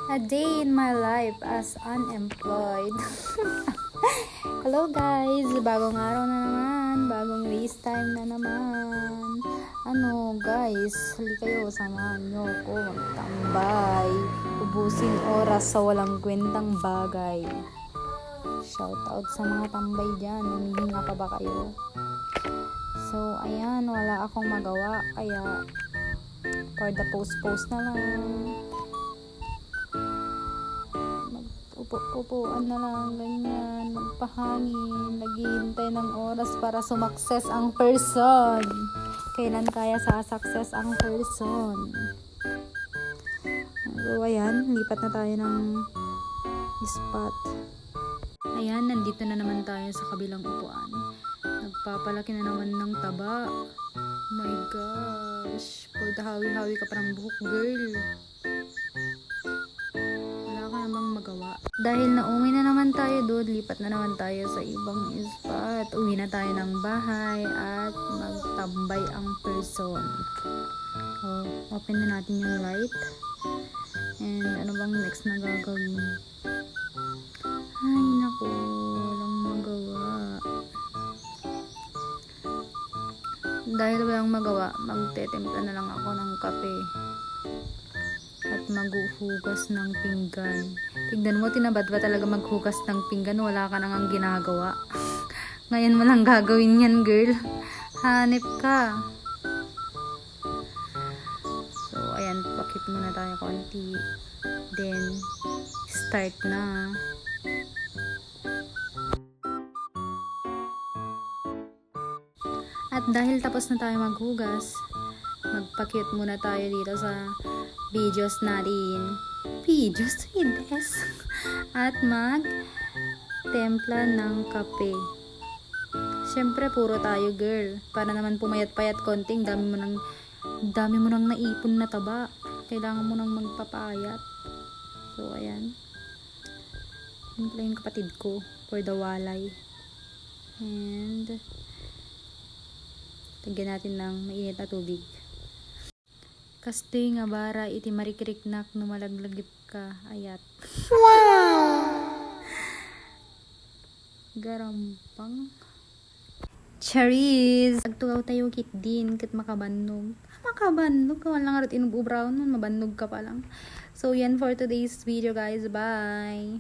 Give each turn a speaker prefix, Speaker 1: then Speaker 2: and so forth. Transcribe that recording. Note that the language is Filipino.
Speaker 1: A day in my life as unemployed. Hello guys! Bagong araw na naman. Bagong race time na naman. Guys, hali kayo. Samahan nyo ko magtambay. Ubusin oras sa walang kwentang bagay. Shoutout sa mga tambay dyan. Humihinga pa ba kayo? So, ayan. Wala akong magawa. Kaya, for the post na lang. Upuan na lang, ganyan, magpahangin, naghihintay ng oras para sumakses ang person. Kailan kaya sa-success ang person? So, ayan, lipat na tayo ng spot. Ayan, nandito na naman tayo sa kabilang upuan. Nagpapalaki na naman ng taba. Oh my gosh, for the hawi-hawi ka pa ng buhok, girl. Magawa. Dahil nauwi na naman tayo doon, lipat na naman tayo sa ibang spot. Uwi na tayo ng bahay at magtambay ang person. So, open na natin yung light. And ano bang next na gagawin? Ay, naku, walang magawa. Dahil walang magawa, magtetimpla na lang ako ng kape. At maghuhugas ng pinggan. Tignan mo, tinabad ba talaga maghugas ng pinggan? Wala ka nang ginagawa. Ngayon mo lang gagawin yan, girl. Hanip ka. So, ayan, pakit muna tayo konti. Then, start na. At dahil tapos na tayo maghugas, magpakit muna tayo dito sa videos natin. Videos with S. At mag-templa ng kape. Siyempre, puro tayo, girl. Para naman pumayat-payat konting. Dami mo nang naipon na taba. Kailangan mo nang magpapayat. So, ayan. Templa yung kapatid ko for the walay. And lagyan natin ng mainit na tubig. Kastoy nga bara iti marikiriknak no malaglagip ka ayat. Wow! Garampang. Charis! Agtugaw tayo kit din kat makabannog. Makabannog ka walang arat inububraw nun. Mabannog ka pa lang. So yan for today's video guys. Bye!